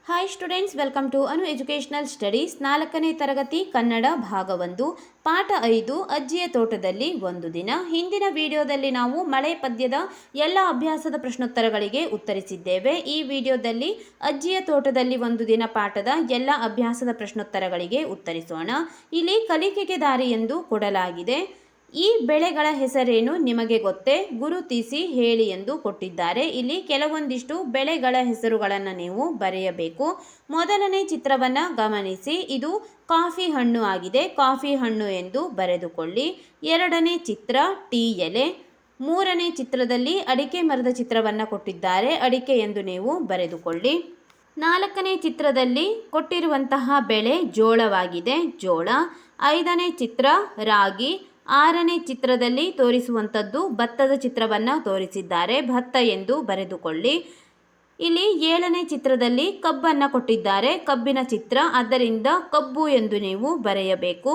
Hi students, welcome to Anu educational studies. 4ನೇ ತರಗತಿ ಕನ್ನಡ ಭಾಗ 1 ಪಾಠ 5 ಅಜ್ಜಿಯ ತೋಟದಲ್ಲಿ ಒಂದು ದಿನ. ಹಿಂದಿನ ವಿಡಿಯೋದಲ್ಲಿ ನಾವು ಮಳೆ ಪದ್ಯದ ಎಲ್ಲ ಅಭ್ಯಾಸದ ಪ್ರಶ್ನೋತ್ತರಗಳಿಗೆ ಉತ್ತರಿಸಿದ್ದೇವೆ. ಈ ವಿಡಿಯೋದಲ್ಲಿ ಅಜ್ಜಿಯ ತೋಟದಲ್ಲಿ ಒಂದು ದಿನ ಪಾಠದ ಎಲ್ಲ ಅಭ್ಯಾಸದ ಪ್ರಶ್ನೋತ್ತರಗಳಿಗೆ ಉತ್ತರಿಸೋಣ. ಇಲ್ಲಿ ಕಲಿಕೆಗೆ ದಾರಿ ಎಂದು ಕೊಡಲಾಗಿದೆ. ಈ ಬೆಳೆಗಳ ಹೆಸರೇನು ನಿಮಗೆ ಗೊತ್ತೇ? ಗುರುತಿಸಿ ಹೇಳಿ ಎಂದು ಕೊಟ್ಟಿದ್ದಾರೆ. ಇಲ್ಲಿ ಕೆಲವೊಂದಿಷ್ಟು ಬೆಳೆಗಳ ಹೆಸರುಗಳನ್ನು ನೀವು ಬರೆಯಬೇಕು. ಮೊದಲನೇ ಚಿತ್ರವನ್ನು ಗಮನಿಸಿ. ಇದು ಕಾಫಿ ಹಣ್ಣು ಆಗಿದೆ. ಕಾಫಿ ಹಣ್ಣು ಎಂದು ಬರೆದುಕೊಳ್ಳಿ. ಎರಡನೇ ಚಿತ್ರ ಟೀ ಎಲೆ. ಮೂರನೇ ಚಿತ್ರದಲ್ಲಿ ಅಡಿಕೆ ಮರದ ಚಿತ್ರವನ್ನು ಕೊಟ್ಟಿದ್ದಾರೆ. ಅಡಿಕೆ ಎಂದು ನೀವು ಬರೆದುಕೊಳ್ಳಿ. ನಾಲ್ಕನೇ ಚಿತ್ರದಲ್ಲಿ ಕೊಟ್ಟಿರುವಂತಹ ಬೆಳೆ ಜೋಳವಾಗಿದೆ. ಜೋಳ. ಐದನೇ ಚಿತ್ರ ರಾಗಿ. ಆರನೇ ಚಿತ್ರದಲ್ಲಿ ತೋರಿಸುವಂಥದ್ದು ಭತ್ತದ ಚಿತ್ರವನ್ನು ತೋರಿಸಿದ್ದಾರೆ. ಭತ್ತ ಎಂದು ಬರೆದುಕೊಳ್ಳಿ. ಇಲ್ಲಿ ಏಳನೇ ಚಿತ್ರದಲ್ಲಿ ಕಬ್ಬನ್ನು ಕೊಟ್ಟಿದ್ದಾರೆ. ಕಬ್ಬಿನ ಚಿತ್ರ, ಆದ್ದರಿಂದ ಕಬ್ಬು ಎಂದು ನೀವು ಬರೆಯಬೇಕು.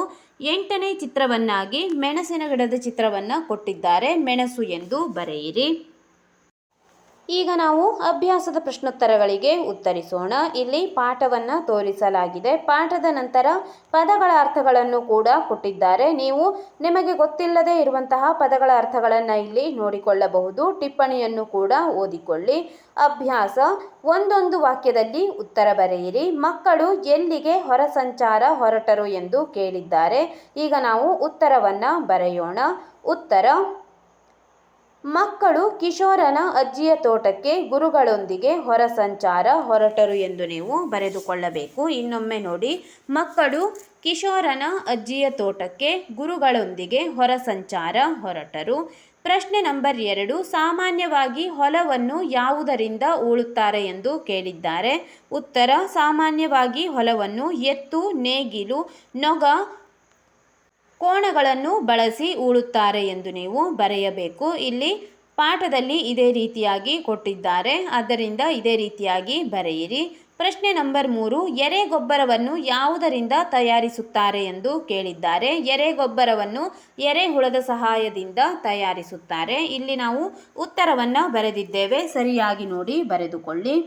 ಎಂಟನೇ ಚಿತ್ರವನ್ನಾಗಿ ಮೆಣಸಿನ ಗಿಡದ ಚಿತ್ರವನ್ನು ಕೊಟ್ಟಿದ್ದಾರೆ. ಮೆಣಸು ಎಂದು ಬರೆಯಿರಿ. ಈಗ ನಾವು ಅಭ್ಯಾಸದ ಪ್ರಶ್ನೋತ್ತರಗಳಿಗೆ ಉತ್ತರಿಸೋಣ. ಇಲ್ಲಿ ಪಾಠವನ್ನು ತೋರಿಸಲಾಗಿದೆ. ಪಾಠದ ನಂತರ ಪದಗಳ ಅರ್ಥಗಳನ್ನು ಕೂಡ ಕೊಟ್ಟಿದ್ದಾರೆ. ನೀವು ನಿಮಗೆ ಗೊತ್ತಿಲ್ಲದೆ ಇರುವಂತಹ ಪದಗಳ ಅರ್ಥಗಳನ್ನು ಇಲ್ಲಿ ನೋಡಿಕೊಳ್ಳಬಹುದು. ಟಿಪ್ಪಣಿಯನ್ನು ಕೂಡ ಓದಿಕೊಳ್ಳಿ. ಅಭ್ಯಾಸ: ಒಂದೊಂದು ವಾಕ್ಯದಲ್ಲಿ ಉತ್ತರ ಬರೆಯಿರಿ. ಮಕ್ಕಳು ಎಲ್ಲಿಗೆ ಹೊರ ಸಂಚಾರ ಹೊರಟರು ಎಂದು ಕೇಳಿದ್ದಾರೆ. ಈಗ ನಾವು ಉತ್ತರವನ್ನು ಬರೆಯೋಣ. ಉತ್ತರ: ಮಕ್ಕಳು ಕಿಶೋರನ ಅಜ್ಜಿಯ ತೋಟಕ್ಕೆ ಗುರುಗಳೊಂದಿಗೆ ಹೊರ ಸಂಚಾರ ಹೊರಟರು ಎಂದು ನೀವು ಬರೆದುಕೊಳ್ಳಬೇಕು. ಇನ್ನೊಮ್ಮೆ ನೋಡಿ. ಮಕ್ಕಳು ಕಿಶೋರನ ಅಜ್ಜಿಯ ತೋಟಕ್ಕೆ ಗುರುಗಳೊಂದಿಗೆ ಹೊರ ಸಂಚಾರ ಹೊರಟರು. ಪ್ರಶ್ನೆ ನಂಬರ್ 2. ಸಾಮಾನ್ಯವಾಗಿ ಹೊಲವನ್ನು ಯಾವುದರಿಂದ ಉಳುತ್ತಾರೆ ಎಂದು ಕೇಳಿದ್ದಾರೆ. ಉತ್ತರ: ಸಾಮಾನ್ಯವಾಗಿ ಹೊಲವನ್ನು ಎತ್ತು, ನೇಗಿಲು, ನೊಗ, ಕೋಣಗಳನ್ನು ಬಳಸಿ ಉಳುತ್ತಾರೆ ಎಂದು ನೀವು ಬರೆಯಬೇಕು. ಇಲ್ಲಿ ಪಾಠದಲ್ಲಿ ಇದೇ ರೀತಿಯಾಗಿ ಕೊಟ್ಟಿದ್ದಾರೆ, ಆದ್ದರಿಂದ ಇದೇ ರೀತಿಯಾಗಿ ಬರೆಯಿರಿ. ಪ್ರಶ್ನೆ ನಂಬರ್ 3. ಎರೆಗೊಬ್ಬರವನ್ನು ಯಾವುದರಿಂದ ತಯಾರಿಸುತ್ತಾರೆ ಎಂದು ಕೇಳಿದ್ದಾರೆ. ಎರೆಗೊಬ್ಬರವನ್ನು ಎರೆಹುಳದ ಸಹಾಯದಿಂದ ತಯಾರಿಸುತ್ತಾರೆ. ಇಲ್ಲಿ ನಾವು ಉತ್ತರವನ್ನು ಬರೆದಿದ್ದೇವೆ. ಸರಿಯಾಗಿ ನೋಡಿ ಬರೆದುಕೊಳ್ಳಿ.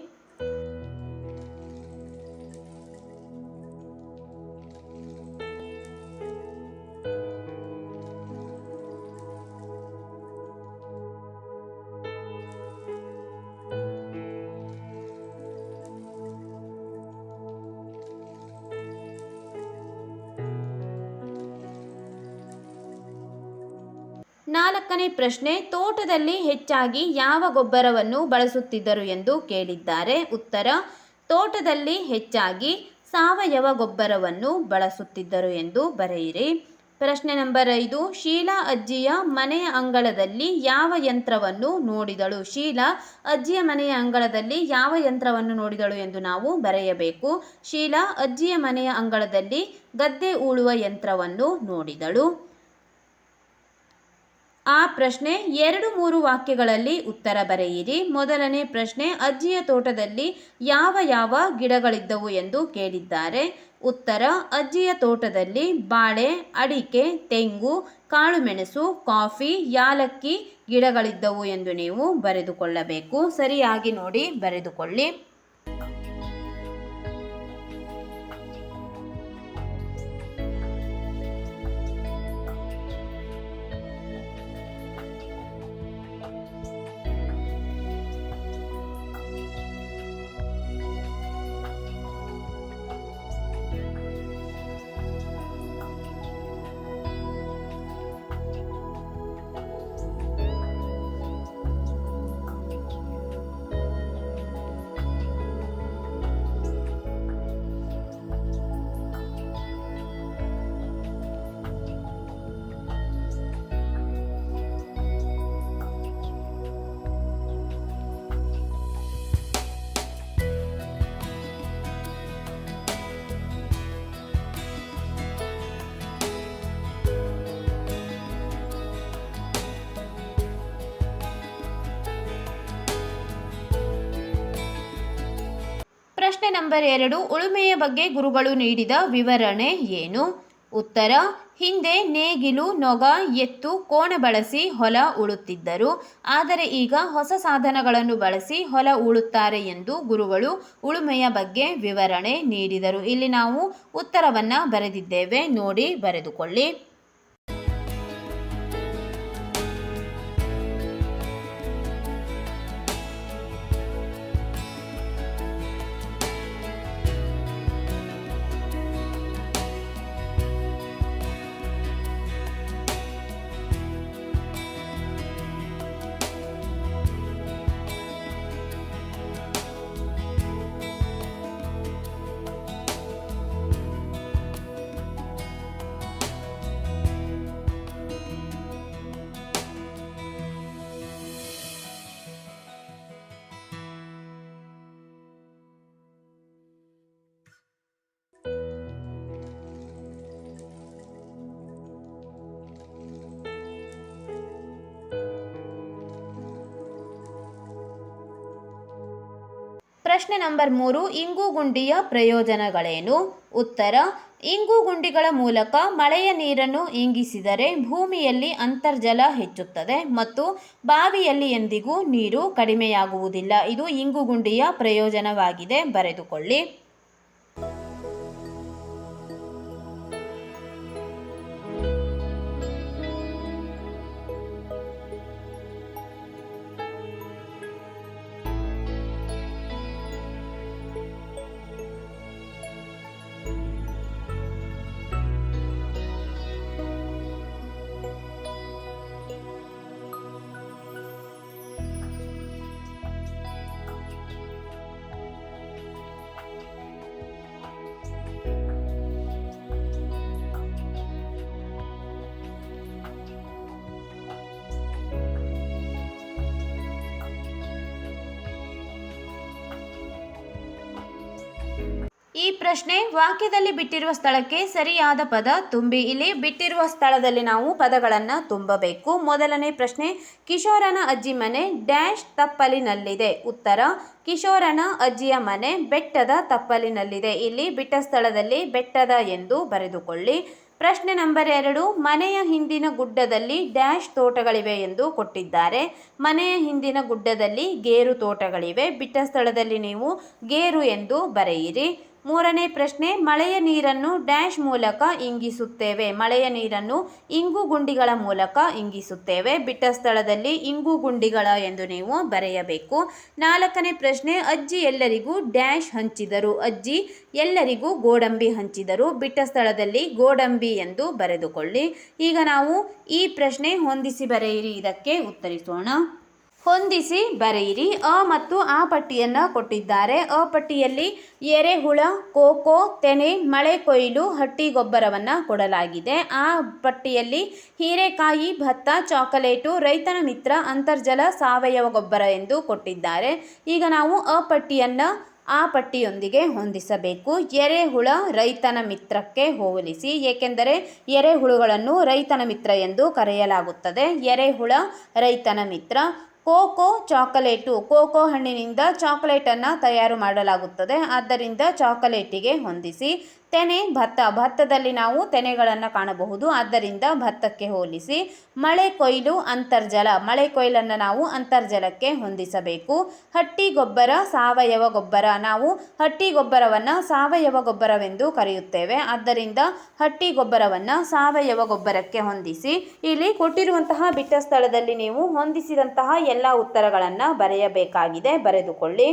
ನಾಲ್ಕನೇ ಪ್ರಶ್ನೆ. ತೋಟದಲ್ಲಿ ಹೆಚ್ಚಾಗಿ ಯಾವ ಗೊಬ್ಬರವನ್ನು ಬಳಸುತ್ತಿದ್ದರು ಎಂದು ಕೇಳಿದ್ದಾರೆ. ಉತ್ತರ: ತೋಟದಲ್ಲಿ ಹೆಚ್ಚಾಗಿ ಸಾವಯವ ಗೊಬ್ಬರವನ್ನು ಬಳಸುತ್ತಿದ್ದರು ಎಂದು ಬರೆಯಿರಿ. ಪ್ರಶ್ನೆ ನಂಬರ್ 5. ಶೀಲಾ ಅಜ್ಜಿಯ ಮನೆಯ ಅಂಗಳದಲ್ಲಿ ಯಾವ ಯಂತ್ರವನ್ನು ನೋಡಿದಳು? ಶೀಲಾ ಅಜ್ಜಿಯ ಮನೆಯ ಅಂಗಳದಲ್ಲಿ ಯಾವ ಯಂತ್ರವನ್ನು ನೋಡಿದಳು ಎಂದು ನಾವು ಬರೆಯಬೇಕು. ಶೀಲಾ ಅಜ್ಜಿಯ ಮನೆಯ ಅಂಗಳದಲ್ಲಿ ಗದ್ದೆ ಉಳುವ ಯಂತ್ರವನ್ನು ನೋಡಿದಳು. ಆ ಪ್ರಶ್ನೆ 2-3 ವಾಕ್ಯಗಳಲ್ಲಿ ಉತ್ತರ ಬರೆಯಿರಿ. ಮೊದಲನೇ ಪ್ರಶ್ನೆ. ಅಜ್ಜಿಯ ತೋಟದಲ್ಲಿ ಯಾವ ಯಾವ ಗಿಡಗಳಿದ್ದವು ಎಂದು ಕೇಳಿದ್ದಾರೆ. ಉತ್ತರ: ಅಜ್ಜಿಯ ತೋಟದಲ್ಲಿ ಬಾಳೆ, ಅಡಿಕೆ, ತೆಂಗು, ಕಾಳುಮೆಣಸು, ಕಾಫಿ, ಯಾಲಕ್ಕಿ ಗಿಡಗಳಿದ್ದವು ಎಂದು ನೀವು ಬರೆದುಕೊಳ್ಳಬೇಕು. ಸರಿಯಾಗಿ ನೋಡಿ ಬರೆದುಕೊಳ್ಳಿ. ಪ್ರಶ್ನೆ ನಂಬರ್ 2. ಉಳುಮೆಯ ಬಗ್ಗೆ ಗುರುಗಳು ನೀಡಿದ ವಿವರಣೆ ಏನು? ಉತ್ತರ: ಹಿಂದೆ ನೇಗಿಲು, ನೊಗ, ಎತ್ತು, ಕೋಣ ಬಳಸಿ ಹೊಲ ಉಳುತ್ತಿದ್ದರು. ಆದರೆ ಈಗ ಹೊಸ ಸಾಧನಗಳನ್ನು ಬಳಸಿ ಹೊಲ ಉಳುತ್ತಾರೆ ಎಂದು ಗುರುಗಳು ಉಳುಮೆಯ ಬಗ್ಗೆ ವಿವರಣೆ ನೀಡಿದರು. ಇಲ್ಲಿ ನಾವು ಉತ್ತರವನ್ನು ಬರೆದಿದ್ದೇವೆ, ನೋಡಿ ಬರೆದುಕೊಳ್ಳಿ. ಪ್ರಶ್ನೆ ನಂಬರ್ 3, ಇಂಗುಗುಂಡಿಯ ಪ್ರಯೋಜನಗಳೇನು? ಉತ್ತರ: ಇಂಗುಗುಂಡಿಗಳ ಮೂಲಕ ಮಳೆಯ ನೀರನ್ನು ಇಂಗಿಸಿದರೆ ಭೂಮಿಯಲ್ಲಿ ಅಂತರ್ಜಲ ಹೆಚ್ಚುತ್ತದೆ ಮತ್ತು ಬಾವಿಯಲ್ಲಿ ಎಂದಿಗೂ ನೀರು ಕಡಿಮೆಯಾಗುವುದಿಲ್ಲ. ಇದು ಇಂಗುಗುಂಡಿಯ ಪ್ರಯೋಜನವಾಗಿದೆ, ಬರೆದುಕೊಳ್ಳಿ. ಈ ಪ್ರಶ್ನೆ ವಾಕ್ಯದಲ್ಲಿ ಬಿಟ್ಟಿರುವ ಸ್ಥಳಕ್ಕೆ ಸರಿಯಾದ ಪದ ತುಂಬಿ. ಇಲ್ಲಿ ಬಿಟ್ಟಿರುವ ಸ್ಥಳದಲ್ಲಿ ನಾವು ಪದಗಳನ್ನು ತುಂಬಬೇಕು. ಮೊದಲನೇ ಪ್ರಶ್ನೆ, ಕಿಶೋರನ ಅಜ್ಜಿ ಮನೆ ಡ್ಯಾಶ್ ತಪ್ಪಲಿನಲ್ಲಿದೆ. ಉತ್ತರ: ಕಿಶೋರನ ಅಜ್ಜಿಯ ಮನೆ ಬೆಟ್ಟದ ತಪ್ಪಲಿನಲ್ಲಿದೆ. ಇಲ್ಲಿ ಬಿಟ್ಟ ಸ್ಥಳದಲ್ಲಿ ಬೆಟ್ಟದ ಎಂದು ಬರೆದುಕೊಳ್ಳಿ. ಪ್ರಶ್ನೆ ನಂಬರ್ 2, ಮನೆಯ ಹಿಂದಿನ ಗುಡ್ಡದಲ್ಲಿ ಡ್ಯಾಶ್ ತೋಟಗಳಿವೆ ಎಂದು ಕೊಟ್ಟಿದ್ದಾರೆ. ಮನೆಯ ಹಿಂದಿನ ಗುಡ್ಡದಲ್ಲಿ ಗೇರು ತೋಟಗಳಿವೆ. ಬಿಟ್ಟ ಸ್ಥಳದಲ್ಲಿ ನೀವು ಗೇರು ಎಂದು ಬರೆಯಿರಿ. ಮೂರನೇ ಪ್ರಶ್ನೆ, ಮಳೆಯ ನೀರನ್ನು ಡ್ಯಾಶ್ ಮೂಲಕ ಇಂಗಿಸುತ್ತೇವೆ. ಮಳೆಯ ನೀರನ್ನು ಇಂಗುಗುಂಡಿಗಳ ಮೂಲಕ ಇಂಗಿಸುತ್ತೇವೆ. ಬಿಟ್ಟ ಸ್ಥಳದಲ್ಲಿ ಇಂಗುಗುಂಡಿಗಳ ಎಂದು ನೀವು ಬರೆಯಬೇಕು. ನಾಲ್ಕನೇ ಪ್ರಶ್ನೆ, ಅಜ್ಜಿ ಎಲ್ಲರಿಗೂ ಡ್ಯಾಶ್ ಹಂಚಿದರು. ಅಜ್ಜಿ ಎಲ್ಲರಿಗೂ ಗೋಡಂಬಿ ಹಂಚಿದರು. ಬಿಟ್ಟ ಸ್ಥಳದಲ್ಲಿ ಗೋಡಂಬಿ ಎಂದು ಬರೆದುಕೊಳ್ಳಿ. ಈಗ ನಾವು ಈ ಪ್ರಶ್ನೆ ಹೊಂದಿಸಿ ಬರೆಯಿರಿ, ಇದಕ್ಕೆ ಉತ್ತರಿಸೋಣ. ಹೊಂದಿಸಿ ಬರೆಯಿರಿ. ಅ ಮತ್ತು ಆ ಪಟ್ಟಿಯನ್ನು ಕೊಟ್ಟಿದ್ದಾರೆ. ಅ ಪಟ್ಟಿಯಲ್ಲಿ ಎರೆಹುಳ, ಕೋಕೋ, ತೆನೆ, ಮಳೆ ಕೊಯ್ಲು, ಹಟ್ಟಿ ಗೊಬ್ಬರವನ್ನು ಕೊಡಲಾಗಿದೆ. ಆ ಪಟ್ಟಿಯಲ್ಲಿ ಹೀರೆಕಾಯಿ, ಭತ್ತ, ಚಾಕೊಲೇಟು, ರೈತನ ಮಿತ್ರ, ಅಂತರ್ಜಲ, ಸಾವಯವ ಗೊಬ್ಬರ ಎಂದು ಕೊಟ್ಟಿದ್ದಾರೆ. ಈಗ ನಾವು ಅ ಪಟ್ಟಿಯನ್ನು ಆ ಪಟ್ಟಿಯೊಂದಿಗೆ ಹೊಂದಿಸಬೇಕು. ಎರೆಹುಳ ರೈತನ ಮಿತ್ರಕ್ಕೆ ಹೋಲಿಸಿ, ಏಕೆಂದರೆ ಎರೆಹುಳುಗಳನ್ನು ರೈತನ ಮಿತ್ರ ಎಂದು ಕರೆಯಲಾಗುತ್ತದೆ. ಎರೆಹುಳ ರೈತನ ಮಿತ್ರ. ಕೋಕೋ ಚಾಕೊಲೇಟು, ಕೋಕೋ ಹಣ್ಣಿನಿಂದ ಚಾಕೊಲೇಟನ್ನು ತಯಾರು ಮಾಡಲಾಗುತ್ತದೆ, ಆದ್ದರಿಂದ ಚಾಕೊಲೇಟಿಗೆ ಹೊಂದಿಸಿ. ತೆನೆ ಭತ್ತ, ಭತ್ತದಲ್ಲಿ ನಾವು ತೆನೆಗಳನ್ನು ಕಾಣಬಹುದು, ಆದ್ದರಿಂದ ಭತ್ತಕ್ಕೆ ಹೋಲಿಸಿ. ಮಳೆ ಕೊಯ್ಲು ಅಂತರ್ಜಲ, ಮಳೆ ಕೊಯ್ಲನ್ನು ನಾವು ಅಂತರ್ಜಲಕ್ಕೆ ಹೊಂದಿಸಬೇಕು. ಹಟ್ಟಿ ಗೊಬ್ಬರ ಸಾವಯವ ಗೊಬ್ಬರ, ನಾವು ಹಟ್ಟಿ ಗೊಬ್ಬರವನ್ನು ಸಾವಯವ ಗೊಬ್ಬರವೆಂದು ಕರೆಯುತ್ತೇವೆ, ಆದ್ದರಿಂದ ಹಟ್ಟಿ ಗೊಬ್ಬರವನ್ನು ಸಾವಯವ ಗೊಬ್ಬರಕ್ಕೆ ಹೊಂದಿಸಿ. ಇಲ್ಲಿ ಕೊಟ್ಟಿರುವಂತಹ ಬಿಟ್ಟ ಸ್ಥಳದಲ್ಲಿ ನೀವು ಹೊಂದಿಸಿದಂತಹ ಎಲ್ಲ ಉತ್ತರಗಳನ್ನು ಬರೆಯಬೇಕಾಗಿದೆ, ಬರೆದುಕೊಳ್ಳಿ.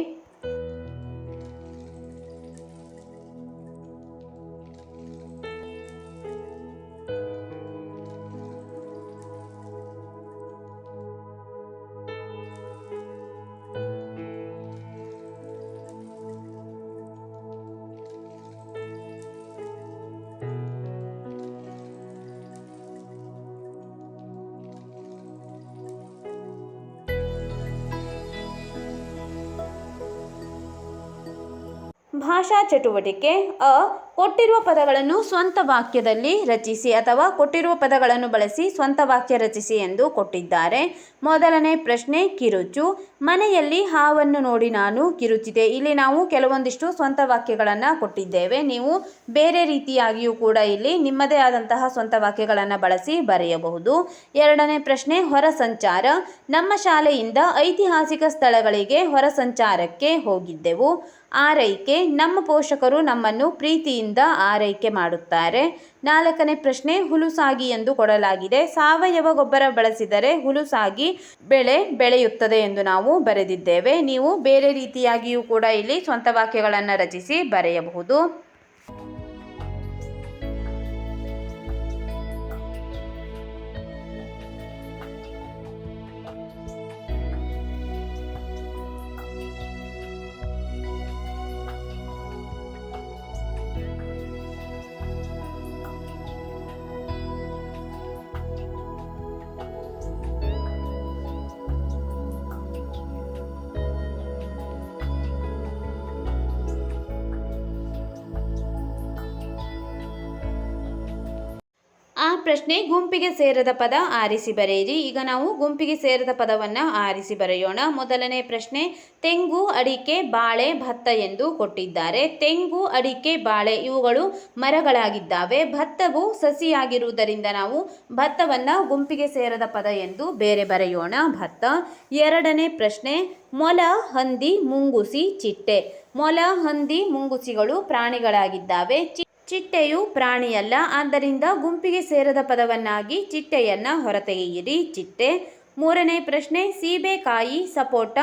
ಭಾಷಾ ಚಟುವಟಿಕೆ ಅ. ಕೊಟ್ಟಿರುವ ಪದಗಳನ್ನು ಸ್ವಂತ ವಾಕ್ಯದಲ್ಲಿ ರಚಿಸಿ ಅಥವಾ ಕೊಟ್ಟಿರುವ ಪದಗಳನ್ನು ಬಳಸಿ ಸ್ವಂತ ವಾಕ್ಯ ರಚಿಸಿ ಎಂದು ಕೊಟ್ಟಿದ್ದಾರೆ. ಮೊದಲನೇ ಪ್ರಶ್ನೆ ಕಿರುಚು. ಮನೆಯಲ್ಲಿ ಹಾವನ್ನು ನೋಡಿ ನಾನು ಕಿರುಚಿದೆ. ಇಲ್ಲಿ ನಾವು ಕೆಲವೊಂದಿಷ್ಟು ಸ್ವಂತ ವಾಕ್ಯಗಳನ್ನು ಕೊಟ್ಟಿದ್ದೇವೆ. ನೀವು ಬೇರೆ ರೀತಿಯಾಗಿಯೂ ಕೂಡ ಇಲ್ಲಿ ನಿಮ್ಮದೇ ಆದಂತಹ ಸ್ವಂತ ವಾಕ್ಯಗಳನ್ನು ಬಳಸಿ ಬರೆಯಬಹುದು. ಎರಡನೇ ಪ್ರಶ್ನೆ ಹೊರ ಸಂಚಾರ. ನಮ್ಮ ಶಾಲೆಯಿಂದ ಐತಿಹಾಸಿಕ ಸ್ಥಳಗಳಿಗೆ ಹೊರ ಸಂಚಾರಕ್ಕೆ ಹೋಗಿದ್ದೆವು. ಆರೈಕೆ. ನಮ್ಮ ಪೋಷಕರು ನಮ್ಮನ್ನು ಪ್ರೀತಿಯಿಂದ ಆರೈಕೆ ಮಾಡುತ್ತಾರೆ. ನಾಲ್ಕನೇ ಪ್ರಶ್ನೆ ಹುಲುಸಾಗಿ ಎಂದು ಕೊಡಲಾಗಿದೆ. ಸಾವಯವ ಗೊಬ್ಬರ ಬಳಸಿದರೆ ಹುಲುಸಾಗಿ ಬೆಳೆ ಬೆಳೆಯುತ್ತದೆ ಎಂದು ನಾವು ಬರೆದಿದ್ದೇವೆ. ನೀವು ಬೇರೆ ರೀತಿಯಾಗಿಯೂ ಕೂಡ ಇಲ್ಲಿ ಸ್ವಂತ ವಾಕ್ಯಗಳನ್ನು ರಚಿಸಿ ಬರೆಯಬಹುದು. ಆ ಪ್ರಶ್ನೆ ಗುಂಪಿಗೆ ಸೇರದ ಪದ ಆರಿಸಿ ಬರೆಯಿರಿ. ಈಗ ನಾವು ಗುಂಪಿಗೆ ಸೇರದ ಪದವನ್ನು ಆರಿಸಿ ಬರೆಯೋಣ. ಮೊದಲನೇ ಪ್ರಶ್ನೆ ತೆಂಗು, ಅಡಿಕೆ, ಬಾಳೆ, ಭತ್ತ ಎಂದು ಕೊಟ್ಟಿದ್ದಾರೆ. ತೆಂಗು, ಅಡಿಕೆ, ಬಾಳೆ ಇವುಗಳು ಮರಗಳಾಗಿದ್ದಾವೆ. ಭತ್ತವು ಸಸಿಯಾಗಿರುವುದರಿಂದ ನಾವು ಭತ್ತವನ್ನು ಗುಂಪಿಗೆ ಸೇರದ ಪದ ಎಂದು ಬೇರೆ ಬರೆಯೋಣ ಭತ್ತ. ಎರಡನೇ ಪ್ರಶ್ನೆ ಮೊಲ, ಹಂದಿ, ಮುಂಗುಸಿ, ಚಿಟ್ಟೆ. ಮೊಲ, ಹಂದಿ, ಮುಂಗುಸಿಗಳು ಪ್ರಾಣಿಗಳಾಗಿದ್ದಾವೆ. ಚಿಟ್ಟೆಯು ಪ್ರಾಣಿಯಲ್ಲ. ಆದ್ದರಿಂದ ಗುಂಪಿಗೆ ಸೇರದ ಪದವನ್ನಾಗಿ ಚಿಟ್ಟೆಯನ್ನು ಹೊರತೆಗೆಯಿರಿ ಚಿಟ್ಟೆ. ಮೂರನೇ ಪ್ರಶ್ನೆ ಸೀಬೆಕಾಯಿ, ಸಪೋಟ,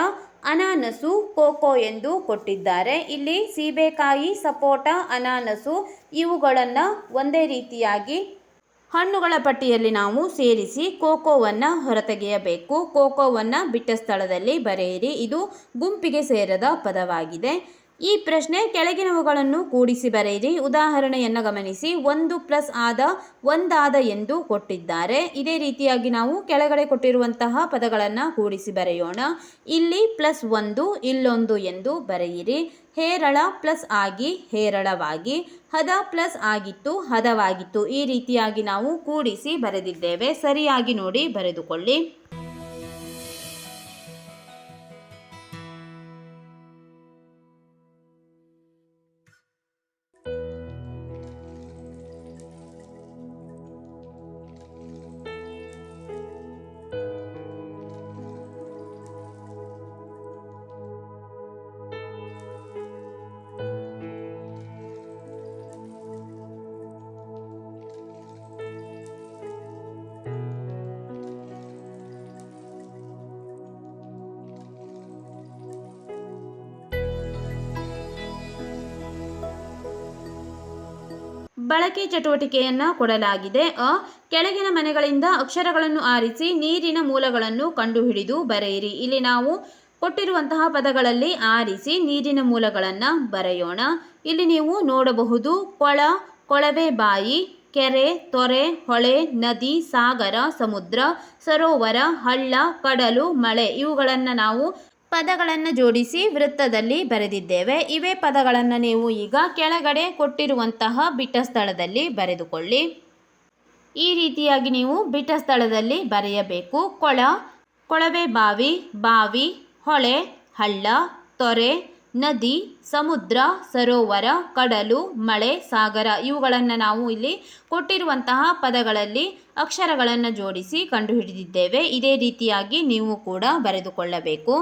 ಅನಾನಸು, ಕೋಕೋ ಎಂದು ಕೊಟ್ಟಿದ್ದಾರೆ. ಇಲ್ಲಿ ಸೀಬೆಕಾಯಿ, ಸಪೋಟ, ಅನಾನಸು ಇವುಗಳನ್ನು ಒಂದೇ ರೀತಿಯಾಗಿ ಹಣ್ಣುಗಳ ಪಟ್ಟಿಯಲ್ಲಿ ನಾವು ಸೇರಿಸಿ ಕೋಕೋವನ್ನು ಹೊರತೆಗೆಯಬೇಕು. ಕೋಕೋವನ್ನು ಬಿಟ್ಟ ಸ್ಥಳದಲ್ಲಿ ಬರೆಯಿರಿ. ಇದು ಗುಂಪಿಗೆ ಸೇರದ ಪದವಾಗಿದೆ. ಈ ಪ್ರಶ್ನೆ ಕೆಳಗಿನವುಗಳನ್ನು ಕೂಡಿಸಿ ಬರೆಯಿರಿ. ಉದಾಹರಣೆಯನ್ನು ಗಮನಿಸಿ. 1 ಪ್ಲಸ್ ಆದ, ಒಂದಾದ ಎಂದು ಕೊಟ್ಟಿದ್ದಾರೆ. ಇದೇ ರೀತಿಯಾಗಿ ನಾವು ಕೆಳಗಡೆ ಕೊಟ್ಟಿರುವಂತಹ ಪದಗಳನ್ನು ಕೂಡಿಸಿ ಬರೆಯೋಣ. ಇಲ್ಲಿ +1 ಇಲ್ಲೊಂದು ಎಂದು ಬರೆಯಿರಿ. ಹೇರಳ ಪ್ಲಸ್ ಆಗಿ ಹೇರಳವಾಗಿ, ಹದ ಪ್ಲಸ್ ಆಗಿತ್ತು ಹದವಾಗಿತ್ತು. ಈ ರೀತಿಯಾಗಿ ನಾವು ಕೂಡಿಸಿ ಬರೆದಿದ್ದೇವೆ. ಸರಿಯಾಗಿ ನೋಡಿ ಬರೆದುಕೊಳ್ಳಿ. ಬಳಕೆ ಚಟುವಟಿಕೆಯನ್ನು ಕೊಡಲಾಗಿದೆ. ಅ. ಕೆಳಗಿನ ಮನೆಗಳಿಂದ ಅಕ್ಷರಗಳನ್ನು ಆರಿಸಿ ನೀರಿನ ಮೂಲಗಳನ್ನು ಕಂಡುಹಿಡಿದು ಬರೆಯಿರಿ. ಇಲ್ಲಿ ನಾವು ಕೊಟ್ಟಿರುವಂತಹ ಪದಗಳಲ್ಲಿ ಆರಿಸಿ ನೀರಿನ ಮೂಲಗಳನ್ನು ಬರೆಯೋಣ. ಇಲ್ಲಿ ನೀವು ನೋಡಬಹುದು ಕೊಳ, ಕೊಳವೆ ಬಾಯಿ, ಕೆರೆ, ತೊರೆ, ಹೊಳೆ, ನದಿ, ಸಾಗರ, ಸಮುದ್ರ, ಸರೋವರ, ಹಳ್ಳ, ಕಡಲು, ಮಳೆ ಇವುಗಳನ್ನು ನಾವು ಪದಗಳನ್ನು ಜೋಡಿಸಿ ವೃತ್ತದಲ್ಲಿ ಬರೆದಿದ್ದೇವೆ. ಇವೇ ಪದಗಳನ್ನು ನೀವು ಈಗ ಕೆಳಗಡೆ ಕೊಟ್ಟಿರುವಂತಹ ಬಿಟ್ಟ ಸ್ಥಳದಲ್ಲಿ ಬರೆದುಕೊಳ್ಳಿ. ಈ ರೀತಿಯಾಗಿ ನೀವು ಬಿಟ್ಟ ಸ್ಥಳದಲ್ಲಿ ಬರೆಯಬೇಕು. ಕೊಳ, ಕೊಳವೆ ಬಾವಿ, ಬಾವಿ, ಹೊಳೆ, ಹಳ್ಳ, ತೊರೆ, ನದಿ, ಸಮುದ್ರ, ಸರೋವರ, ಕಡಲು, ಮಳೆ, ಸಾಗರ ಇವುಗಳನ್ನು ನಾವು ಇಲ್ಲಿ ಕೊಟ್ಟಿರುವಂತಹ ಪದಗಳಲ್ಲಿ ಅಕ್ಷರಗಳನ್ನು ಜೋಡಿಸಿ ಕಂಡುಹಿಡಿದಿದ್ದೇವೆ. ಇದೇ ರೀತಿಯಾಗಿ ನೀವು ಕೂಡ ಬರೆದುಕೊಳ್ಳಬೇಕು.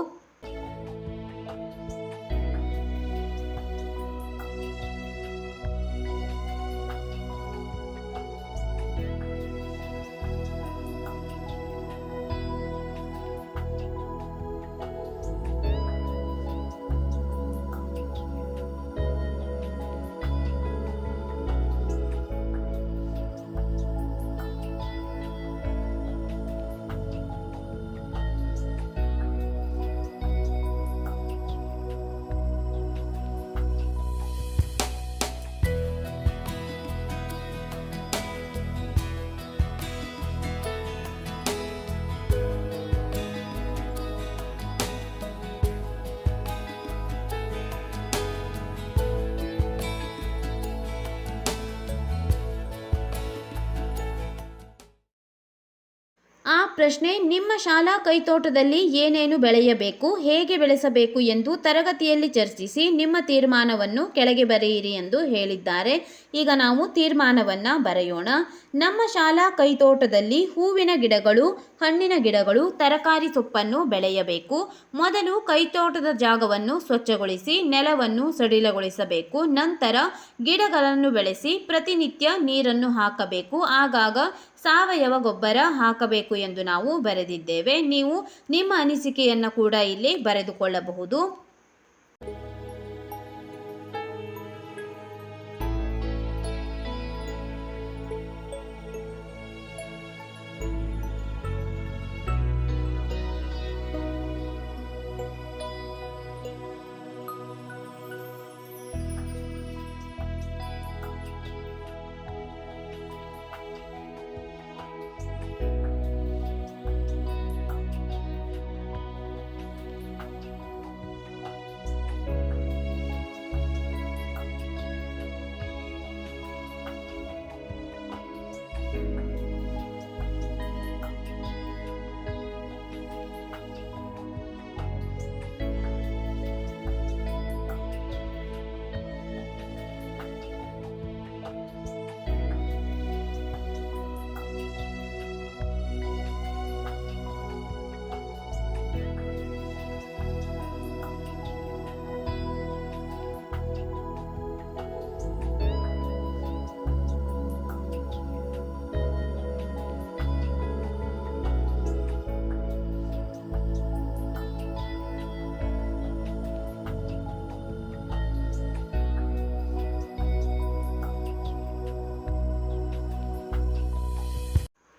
ಆ ಪ್ರಶ್ನೆ, ನಿಮ್ಮ ಶಾಲಾ ಕೈತೋಟದಲ್ಲಿ ಏನೇನು ಬೆಳೆಯಬೇಕು, ಹೇಗೆ ಬೆಳೆಸಬೇಕು ಎಂದು ತರಗತಿಯಲ್ಲಿ ಚರ್ಚಿಸಿ ನಿಮ್ಮ ತೀರ್ಮಾನವನ್ನು ಕೆಳಗೆ ಬರೆಯಿರಿ ಎಂದು ಹೇಳಿದ್ದಾರೆ. ಈಗ ನಾವು ತೀರ್ಮಾನವನ್ನು ಬರೆಯೋಣ. ನಮ್ಮ ಶಾಲಾ ಕೈತೋಟದಲ್ಲಿ ಹೂವಿನ ಗಿಡಗಳು, ಹಣ್ಣಿನ ಗಿಡಗಳು, ತರಕಾರಿ ಸೊಪ್ಪನ್ನು ಬೆಳೆಯಬೇಕು. ಮೊದಲು ಕೈತೋಟದ ಜಾಗವನ್ನು ಸ್ವಚ್ಛಗೊಳಿಸಿ ನೆಲವನ್ನು ಸಡಿಲಗೊಳಿಸಬೇಕು. ನಂತರ ಗಿಡಗಳನ್ನು ಬೆಳೆಸಿ ಪ್ರತಿನಿತ್ಯ ನೀರನ್ನು ಹಾಕಬೇಕು. ಆಗಾಗ ಸಾವಯವ ಗೊಬ್ಬರ ಹಾಕಬೇಕು ಎಂದು ನಾವು ಬರೆದಿದ್ದೇವೆ. ನೀವು ನಿಮ್ಮ ಅನಿಸಿಕೆಯನ್ನು ಕೂಡ ಇಲ್ಲಿ ಬರೆದುಕೊಳ್ಳಬಹುದು.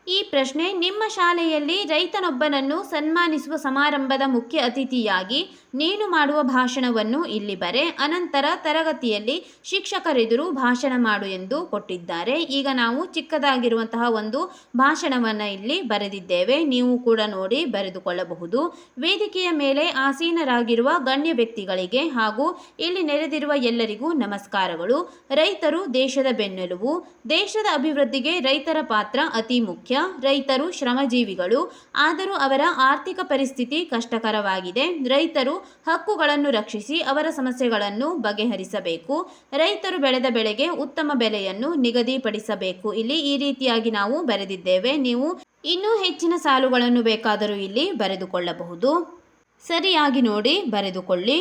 ಈ ಪ್ರಶ್ನೆ, ನಿಮ್ಮ ಶಾಲೆಯಲ್ಲಿ ರೈತನೊಬ್ಬನನ್ನು ಸನ್ಮಾನಿಸುವ ಸಮಾರಂಭದ ಮುಖ್ಯ ಅತಿಥಿಯಾಗಿ ನೀನು ಮಾಡುವ ಭಾಷಣವನ್ನು ಇಲ್ಲಿ ಬರೆ. ಅನಂತರ ತರಗತಿಯಲ್ಲಿ ಶಿಕ್ಷಕರೆದುರು ಭಾಷಣ ಮಾಡು ಎಂದು ಕೊಟ್ಟಿದ್ದಾರೆ. ಈಗ ನಾವು ಚಿಕ್ಕದಾಗಿರುವಂತಹ ಒಂದು ಭಾಷಣವನ್ನು ಇಲ್ಲಿ ಬರೆದಿದ್ದೇವೆ. ನೀವು ಕೂಡ ನೋಡಿ ಬರೆದುಕೊಳ್ಳಬಹುದು. ವೇದಿಕೆಯ ಮೇಲೆ ಆಸೀನರಾಗಿರುವ ಗಣ್ಯ ವ್ಯಕ್ತಿಗಳಿಗೆ ಹಾಗೂ ಇಲ್ಲಿ ನೆರೆದಿರುವ ಎಲ್ಲರಿಗೂ ನಮಸ್ಕಾರಗಳು. ರೈತರು ದೇಶದ ಬೆನ್ನೆಲುಬು. ದೇಶದ ಅಭಿವೃದ್ಧಿಗೆ ರೈತರ ಪಾತ್ರ ಅತಿ ಮುಖ್ಯ. ರೈತರು ಶ್ರಮಜೀವಿಗಳು, ಆದರೂ ಅವರ ಆರ್ಥಿಕ ಪರಿಸ್ಥಿತಿ ಕಷ್ಟಕರವಾಗಿದೆ. ರೈತರು ಹಕ್ಕುಗಳನ್ನು ರಕ್ಷಿಸಿ ಅವರ ಸಮಸ್ಯೆಗಳನ್ನು ಬಗೆಹರಿಸಬೇಕು. ರೈತರು ಬೆಳೆದ ಬೆಳೆಗೆ ಉತ್ತಮ ಬೆಲೆಯನ್ನು ನಿಗದಿಪಡಿಸಬೇಕು. ಇಲ್ಲಿ ಈ ರೀತಿಯಾಗಿ ನಾವು ಬರೆದಿದ್ದೇವೆ. ನೀವು ಇನ್ನೂ ಹೆಚ್ಚಿನ ಸಾಲುಗಳನ್ನು ಬೇಕಾದರೂ ಇಲ್ಲಿ ಬರೆದುಕೊಳ್ಳಬಹುದು. ಸರಿಯಾಗಿ ನೋಡಿ ಬರೆದುಕೊಳ್ಳಿ.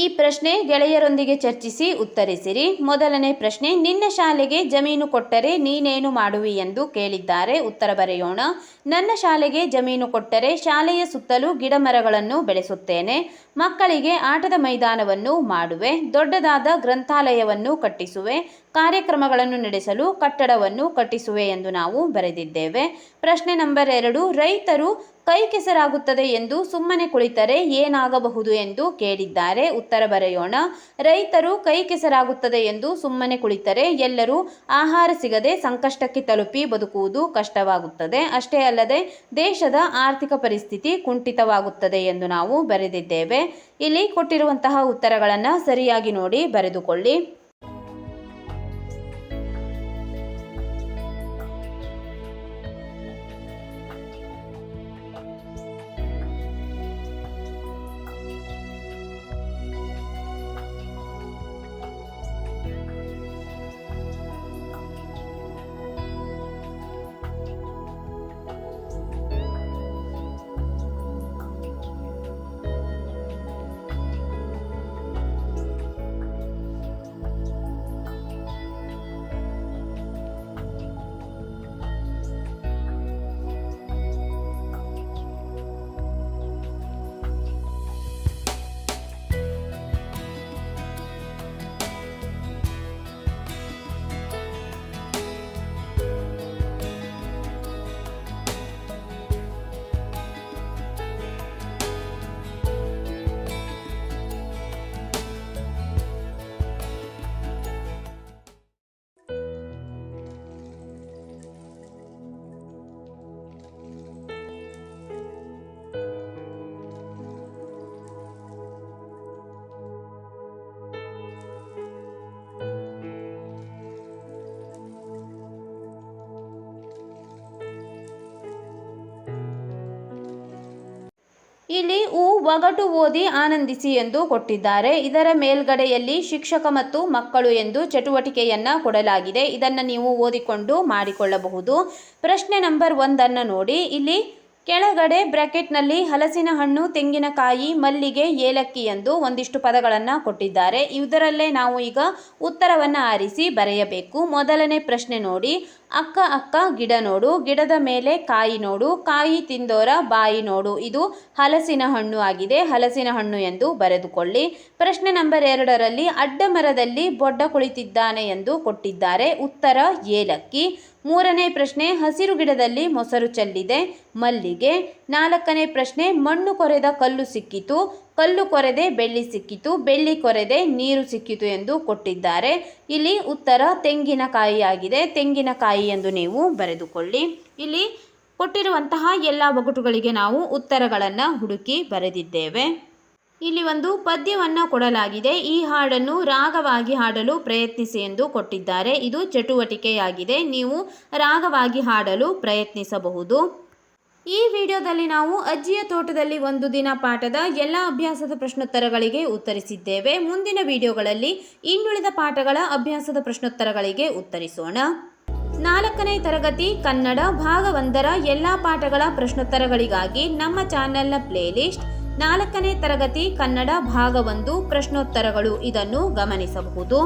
ಈ ಪ್ರಶ್ನೆ ಗೆಳೆಯರೊಂದಿಗೆ ಚರ್ಚಿಸಿ ಉತ್ತರಿಸಿರಿ. ಮೊದಲನೇ ಪ್ರಶ್ನೆ, ನಿನ್ನ ಶಾಲೆಗೆ ಜಮೀನು ಕೊಟ್ಟರೆ ನೀನೇನು ಮಾಡುವಿ ಎಂದು ಕೇಳಿದ್ದಾರೆ. ಉತ್ತರ ಬರೆಯೋಣ. ನನ್ನ ಶಾಲೆಗೆ ಜಮೀನು ಕೊಟ್ಟರೆ ಶಾಲೆಯ ಸುತ್ತಲೂ ಗಿಡ ಮರಗಳನ್ನು ಬೆಳೆಸುತ್ತೇನೆ. ಮಕ್ಕಳಿಗೆ ಆಟದ ಮೈದಾನವನ್ನು ಮಾಡುವೆ. ದೊಡ್ಡದಾದ ಗ್ರಂಥಾಲಯವನ್ನು ಕಟ್ಟಿಸುವೆ. ಕಾರ್ಯಕ್ರಮಗಳನ್ನು ನಡೆಸಲು ಕಟ್ಟಡವನ್ನು ಕಟ್ಟಿಸುವೆ ಎಂದು ನಾವು ಬರೆದಿದ್ದೇವೆ. ಪ್ರಶ್ನೆ ನಂಬರ್ 2, ರೈತರು ಕೈ ಕೆಸರಾಗುತ್ತದೆ ಎಂದು ಸುಮ್ಮನೆ ಕುಳಿತರೆ ಏನಾಗಬಹುದು ಎಂದು ಕೇಳಿದ್ದಾರೆ. ಉತ್ತರ ಬರೆಯೋಣ. ರೈತರು ಕೈ ಕೆಸರಾಗುತ್ತದೆ ಎಂದು ಸುಮ್ಮನೆ ಕುಳಿತರೆ ಎಲ್ಲರೂ ಆಹಾರ ಸಿಗದೆ ಸಂಕಷ್ಟಕ್ಕೆ ತಲುಪಿ ಬದುಕುವುದು ಕಷ್ಟವಾಗುತ್ತದೆ. ಅಷ್ಟೇ ಅಲ್ಲದೆ ದೇಶದ ಆರ್ಥಿಕ ಪರಿಸ್ಥಿತಿ ಕುಂಠಿತವಾಗುತ್ತದೆ ಎಂದು ನಾವು ಬರೆದಿದ್ದೇವೆ. ಇಲ್ಲಿ ಕೊಟ್ಟಿರುವಂತಹ ಉತ್ತರಗಳನ್ನು ಸರಿಯಾಗಿ ನೋಡಿ ಬರೆದುಕೊಳ್ಳಿ. ಇಲ್ಲಿ ಒಗಟು ಓದಿ ಆನಂದಿಸಿ ಎಂದು ಕೊಟ್ಟಿದ್ದಾರೆ. ಇದರ ಮೇಲ್ಗಡೆಯಲ್ಲಿ ಶಿಕ್ಷಕ ಮತ್ತು ಮಕ್ಕಳು ಎಂದು ಚಟುವಟಿಕೆಯನ್ನು ಕೊಡಲಾಗಿದೆ. ಇದನ್ನು ನೀವು ಓದಿಕೊಂಡು ಮಾಡಿಕೊಳ್ಳಬಹುದು. ಪ್ರಶ್ನೆ ನಂಬರ್ 1 ನೋಡಿ. ಇಲ್ಲಿ ಕೆಳಗಡೆ ಬ್ರಾಕೆಟ್ನಲ್ಲಿ ಹಲಸಿನ ಹಣ್ಣು, ತೆಂಗಿನಕಾಯಿ, ಮಲ್ಲಿಗೆ, ಏಲಕ್ಕಿ ಎಂದು ಒಂದಿಷ್ಟು ಪದಗಳನ್ನು ಕೊಟ್ಟಿದ್ದಾರೆ. ಇದರಲ್ಲೇ ನಾವು ಈಗ ಉತ್ತರವನ್ನು ಆರಿಸಿ ಬರೆಯಬೇಕು. ಮೊದಲನೇ ಪ್ರಶ್ನೆ ನೋಡಿ. ಅಕ್ಕ ಅಕ್ಕ ಗಿಡ ನೋಡು, ಗಿಡದ ಮೇಲೆ ಕಾಯಿ ನೋಡು, ಕಾಯಿ ತಿಂದೋರ ಬಾಯಿ ನೋಡು. ಇದು ಹಲಸಿನ ಹಣ್ಣು ಆಗಿದೆ. ಹಲಸಿನ ಹಣ್ಣು ಎಂದು ಬರೆದುಕೊಳ್ಳಿ. ಪ್ರಶ್ನೆ ನಂಬರ್ 2ರಲ್ಲಿ ಅಡ್ಡ ಮರದಲ್ಲಿ ಬೊಡ್ಡ ಕುಳಿತಿದ್ದಾನೆ ಎಂದು ಕೊಟ್ಟಿದ್ದಾರೆ. ಉತ್ತರ ಏಲಕ್ಕಿ. 3ನೇ ಪ್ರಶ್ನೆ ಹಸಿರು ಗಿಡದಲ್ಲಿ ಮೊಸರು ಚೆಲ್ಲಿದೆ. ಮಲ್ಲಿಗೆ. 4ನೇ ಪ್ರಶ್ನೆ ಮಣ್ಣು ಕೊರೆದ ಕಲ್ಲು ಸಿಕ್ಕಿತು, ಕಲ್ಲು ಕೊರೆದೆ ಬೆಳ್ಳಿ ಸಿಕ್ಕಿತು, ಬೆಳ್ಳಿ ಕೊರೆದೆ ನೀರು ಸಿಕ್ಕಿತು ಎಂದು ಕೊಟ್ಟಿದ್ದಾರೆ. ಇಲ್ಲಿ ಉತ್ತರ ತೆಂಗಿನಕಾಯಿ ಆಗಿದೆ. ತೆಂಗಿನಕಾಯಿ ಎಂದು ನೀವು ಬರೆದುಕೊಳ್ಳಿ. ಇಲ್ಲಿ ಕೊಟ್ಟಿರುವಂತಹ ಎಲ್ಲ ಒಗಟುಗಳಿಗೆ ನಾವು ಉತ್ತರಗಳನ್ನು ಹುಡುಕಿ ಬರೆದಿದ್ದೇವೆ. ಇಲ್ಲಿ ಒಂದು ಪದ್ಯವನ್ನು ಕೊಡಲಾಗಿದೆ. ಈ ಹಾಡನ್ನು ರಾಗವಾಗಿ ಹಾಡಲು ಪ್ರಯತ್ನಿಸಿ ಎಂದು ಕೊಟ್ಟಿದ್ದಾರೆ. ಇದು ಚಟುವಟಿಕೆಯಾಗಿದೆ. ನೀವು ರಾಗವಾಗಿ ಹಾಡಲು ಪ್ರಯತ್ನಿಸಬಹುದು. ಈ ವಿಡಿಯೋದಲ್ಲಿ ನಾವು ಅಜ್ಜಿಯ ತೋಟದಲ್ಲಿ ಒಂದು ದಿನ ಪಾಠದ ಎಲ್ಲ ಅಭ್ಯಾಸದ ಪ್ರಶ್ನೋತ್ತರಗಳಿಗೆ ಉತ್ತರಿಸಿದ್ದೇವೆ. ಮುಂದಿನ ವಿಡಿಯೋಗಳಲ್ಲಿ ಇನ್ನುಳಿದ ಪಾಠಗಳ ಅಭ್ಯಾಸದ ಪ್ರಶ್ನೋತ್ತರಗಳಿಗೆ ಉತ್ತರಿಸೋಣ. 4ನೇ ತರಗತಿ ಕನ್ನಡ ಭಾಗ 1ರ ಎಲ್ಲ ಪಾಠಗಳ ಪ್ರಶ್ನೋತ್ತರಗಳಿಗಾಗಿ ನಮ್ಮ ಚಾನೆಲ್ನ ಪ್ಲೇಲಿಸ್ಟ್ 4ನೇ ತರಗತಿ ಕನ್ನಡ ಭಾಗ 1 ಪ್ರಶ್ನೋತ್ತರಗಳು ಇದನ್ನು ಗಮನಿಸಬಹುದು.